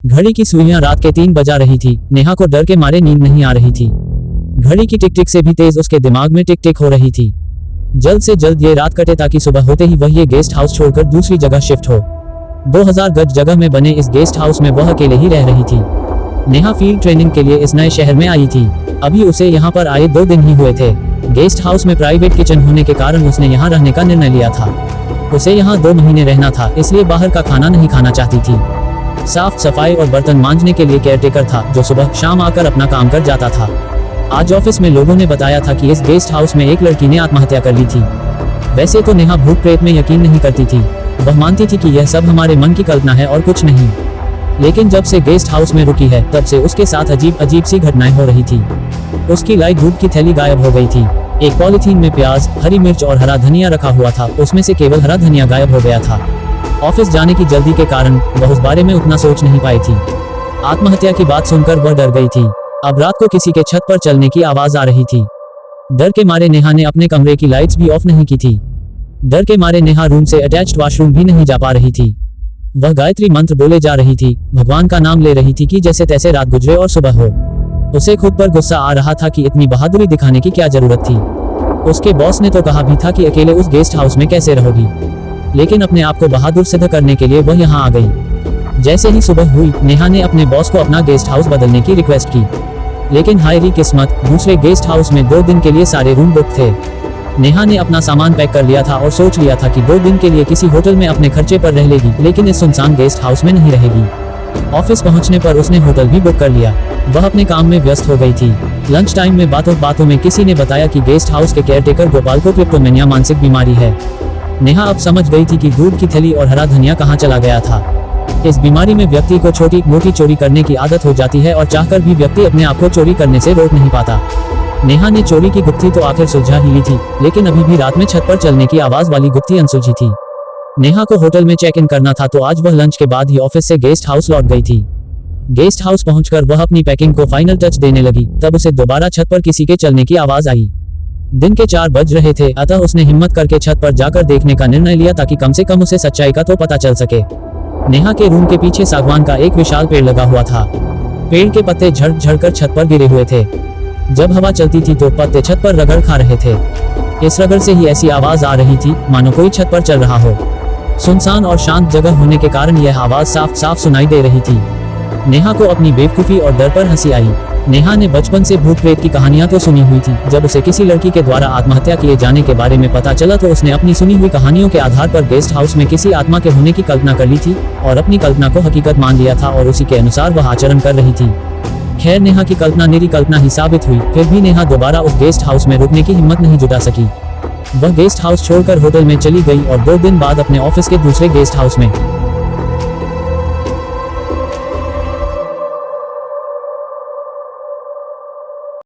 घड़ी की सुइयां रात के 3 बजा रही थी। नेहा को डर के मारे नींद नहीं आ रही थी। घड़ी की टिक टिक से भी तेज उसके दिमाग में टिक टिक हो रही थी। जल्द से जल्द ये रात कटे ताकि सुबह होते ही वह ये गेस्ट हाउस छोड़कर दूसरी जगह शिफ्ट हो। 2000 गज जगह में बने इस गेस्ट हाउस में वह अकेले ही रह रही थी। नेहा फील्ड ट्रेनिंग के लिए इस नए शहर में आई थी। अभी उसे यहाँ पर आए 2 दिन ही हुए थे। गेस्ट हाउस में प्राइवेट किचन होने के कारण उसने यहाँ रहने का निर्णय लिया था। उसे यहाँ 2 महीने रहना था, इसलिए बाहर का खाना नहीं खाना चाहती थी। साफ सफाई और बर्तन मांजने के लिए केयरटेकर था, जो सुबह शाम आकर अपना काम कर जाता था। आज ऑफिस में लोगों ने बताया था कि इस गेस्ट हाउस में एक लड़की ने आत्महत्या कर ली थी। वैसे तो नेहा भूत प्रेत में यकीन नहीं करती थी। वह मानती थी कि यह सब हमारे मन की कल्पना है और कुछ नहीं। लेकिन जब से गेस्ट हाउस में रुकी है, तब से उसके साथ अजीब अजीब सी घटनाएं हो रही थी। उसकी लाइट दूध की थैली गायब हो गई थी। एक पॉलिथीन में प्याज, हरी मिर्च और हरा धनिया रखा हुआ था, उसमें से केवल हरा धनिया गायब हो गया था। ऑफिस जाने की जल्दी के कारण वह उस बारे में उतना सोच नहीं पाई थी। आत्महत्या की बात सुनकर वह डर गई थी। अब रात को किसी के छत पर चलने की आवाज आ रही थी। डर के मारे नेहा ने अपने कमरे की लाइट्स भी ऑफ नहीं की थी। डर के मारे नेहा रूम से अटैच्ड वॉशरूम भी नहीं जा पा रही थी। वह गायत्री मंत्र बोले जा रही थी, भगवान का नाम ले रही थी कि जैसे तैसे रात गुजरे और सुबह हो। उसे खुद पर गुस्सा आ रहा था कि इतनी बहादुरी दिखाने की क्या जरूरत थी। उसके बॉस ने तो कहा भी था कि अकेले उस गेस्ट हाउस में कैसे रहोगी, लेकिन अपने आप को बहादुर सिद्ध करने के लिए वह यहाँ आ गई। जैसे ही सुबह हुई, नेहा ने अपने बॉस को अपना गेस्ट हाउस बदलने की रिक्वेस्ट की। लेकिन हाय री किस्मत, दूसरे गेस्ट हाउस में 2 दिन के लिए सारे रूम बुक थे। नेहा ने अपना सामान पैक कर लिया था और सोच लिया था कि 2 दिन के लिए किसी होटल में अपने खर्चे पर रह लेगी, लेकिन इस सुनसान गेस्ट हाउस में नहीं रहेगी। ऑफिस पहुंचने पर उसने होटल भी बुक कर लिया। वह अपने काम में व्यस्त हो गई थी। लंच टाइम में बातों बातों में किसी ने बताया कि गेस्ट हाउस के केयरटेकर गोपाल को क्लिप्टोमेनिया मानसिक बीमारी है। नेहा अब समझ गई थी कि दूध की थैली और हरा धनिया कहाँ चला गया था। इस बीमारी में व्यक्ति को छोटी मोटी चोरी करने की आदत हो जाती है और चाहकर भी व्यक्ति अपने आप को चोरी करने से रोक नहीं पाता। नेहा ने चोरी की गुत्थी तो आखिर सुलझा ही ली थी, लेकिन अभी भी रात में छत पर चलने की आवाज वाली गुत्थी अनसुलझी थी। नेहा को होटल में चेक इन करना था, तो आज वह लंच के बाद ही ऑफिस से गेस्ट हाउस लौट गई थी। गेस्ट हाउस पहुंचकर वह अपनी पैकिंग को फाइनल टच देने लगी, तब उसे दोबारा छत पर किसी के चलने की आवाज आई। दिन के 4 बज रहे थे, अतः उसने हिम्मत करके छत पर जाकर देखने का निर्णय लिया ताकि कम से कम उसे सच्चाई का तो पता चल सके। नेहा के रूम के पीछे सागवान का एक विशाल पेड़ लगा हुआ था। पेड़ के पत्ते झड़ झड़ कर छत पर गिरे हुए थे। जब हवा चलती थी तो पत्ते छत पर रगड़ खा रहे थे। इस रगड़ से ही ऐसी आवाज आ रही थी मानो कोई छत पर चल रहा हो। सुनसान और शांत जगह होने के कारण यह आवाज साफ साफ सुनाई दे रही थी। नेहा को अपनी बेवकूफी और डर पर हंसी आई। नेहा ने बचपन से भूत प्रेत की कहानियां तो सुनी हुई थी। जब उसे किसी लड़की के द्वारा आत्महत्या किए जाने के बारे में पता चला, तो उसने अपनी सुनी हुई कहानियों के आधार पर गेस्ट हाउस में किसी आत्मा के होने की कल्पना कर ली थी और अपनी कल्पना को हकीकत मान लिया था और उसी के अनुसार वह आचरण कर रही थी। खैर, नेहा की कल्पना निरी कल्पना ही साबित हुई। फिर भी नेहा दोबारा उस गेस्ट हाउस में रुकने की हिम्मत नहीं जुटा सकी। वह गेस्ट हाउस छोड़कर होटल में चली गई और 2 दिन बाद अपने ऑफिस के दूसरे गेस्ट हाउस में